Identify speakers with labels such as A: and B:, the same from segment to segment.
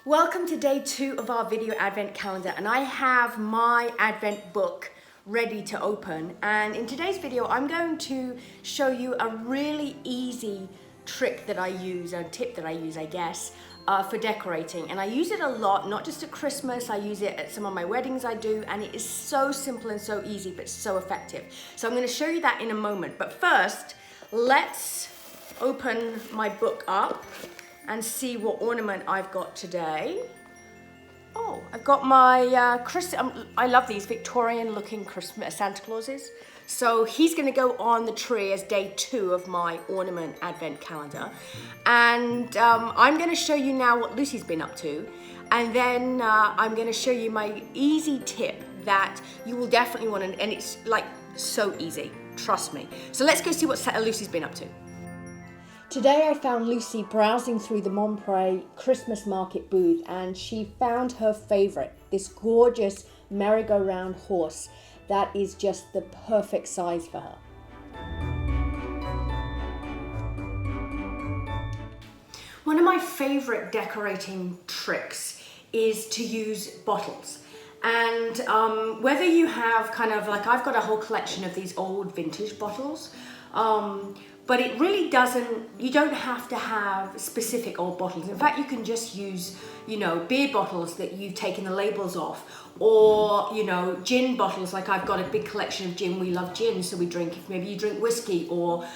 A: Welcome to day 2 of our video advent calendar, and I have my advent book ready to open. And in today's video I'm going to show you a really easy trick that I use, a tip that I use I guess, for decorating. And I use it a lot, not just at Christmas, I use it at some of my weddings I do, and it is so simple and so easy but so effective. So I'm going to show you that in a moment, but first let's open my book up and see what ornament I've got today. Oh, I've got my I love these Victorian looking Christmas Santa Clauses. So he's gonna go on the tree as day 2 of my ornament advent calendar. And I'm gonna show you now what Lucy's been up to. And then I'm gonna show you my easy tip that you will definitely want to, and it's like so easy, trust me. So let's go see what Lucy's been up to. Today I found Lucy browsing through the Manor Christmas market booth, and she found her favorite, this gorgeous merry-go-round horse that is just the perfect size for her. One of my favorite decorating tricks is to use bottles. And whether you have kind of like, I've got a whole collection of these old vintage bottles, but it really doesn't, you don't have to have specific old bottles. In fact, you can just use, beer bottles that you've taken the labels off, or, gin bottles. Like I've got a big collection of gin. We love gin, so we drink, if maybe you drink whiskey, or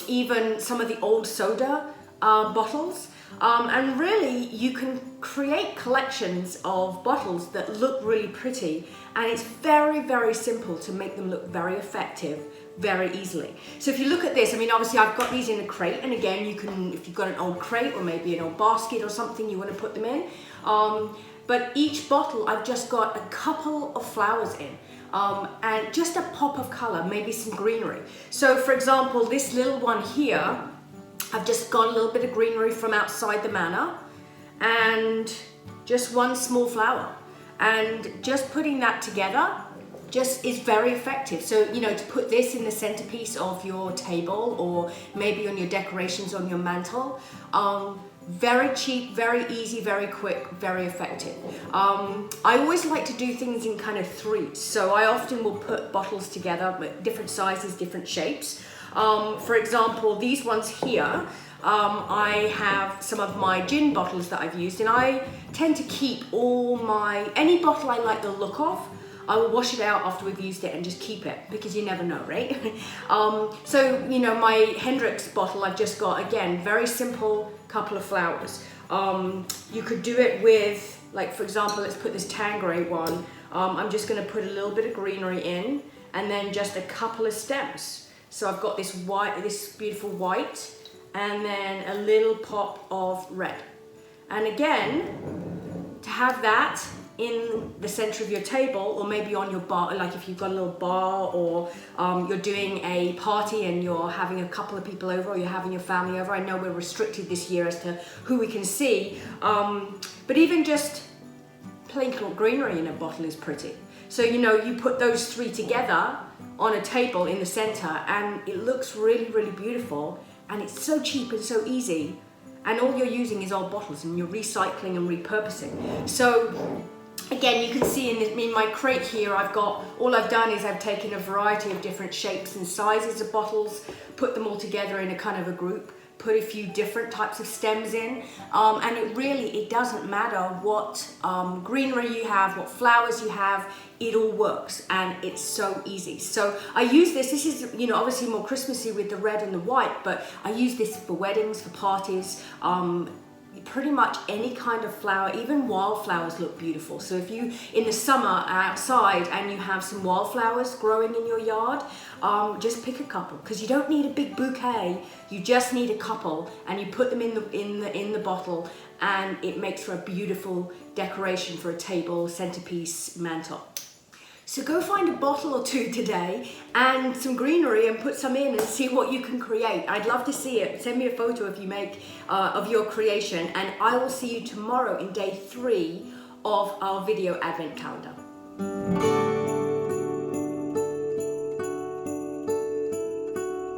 A: even some of the old soda bottles. And really, you can create collections of bottles that look really pretty, and it's very, very simple to make them look very effective very easily. So if you look at this, I mean, obviously I've got these in a crate, and again, you can, if you've got an old crate or maybe an old basket or something you want to put them in, but each bottle I've just got a couple of flowers in, and just a pop of color, maybe some greenery. So for example, this little one here, I've just got a little bit of greenery from outside the manor and just one small flower, and just putting that together just is very effective. So, to put this in the centerpiece of your table, or maybe on your decorations on your mantle, very cheap, very easy, very quick, very effective. I always like to do things in kind of threes. So I often will put bottles together, but different sizes, different shapes. For example, these ones here, I have some of my gin bottles that I've used, and I tend to keep any bottle I like the look of, I will wash it out after we've used it and just keep it, because you never know, right? So, my Hendrix bottle, I've just got, again, very simple couple of flowers. You could do it with, like, for example, let's put this Tanqueray one. I'm just gonna put a little bit of greenery in, and then just a couple of stems. So I've got this beautiful white, and then a little pop of red. And again, to have that in the center of your table, or maybe on your bar, like if you've got a little bar, or you're doing a party and you're having a couple of people over, or you're having your family over. I know we're restricted this year as to who we can see, but even just plain greenery in a bottle is pretty. So you put those 3 together on a table in the center, and it looks really, really beautiful, and it's so cheap and so easy, and all you're using is old bottles, and you're recycling and repurposing. So again, you can see in my crate here, all I've done is I've taken a variety of different shapes and sizes of bottles, put them all together in a kind of a group, put a few different types of stems in, and it doesn't matter what greenery you have, what flowers you have, it all works, and it's so easy. So I use this is obviously more Christmassy with the red and the white, but I use this for weddings, for parties, pretty much any kind of flower. Even wildflowers look beautiful. So if you, in the summer, are outside and you have some wildflowers growing in your yard, just pick a couple, because you don't need a big bouquet. You just need a couple, and you put them in the bottle, and it makes for a beautiful decoration for a table, centerpiece, mantle. So go find a bottle or 2 today and some greenery, and put some in and see what you can create. I'd love to see it. Send me a photo if you make of your creation, and I will see you tomorrow in day 3 of our video advent calendar.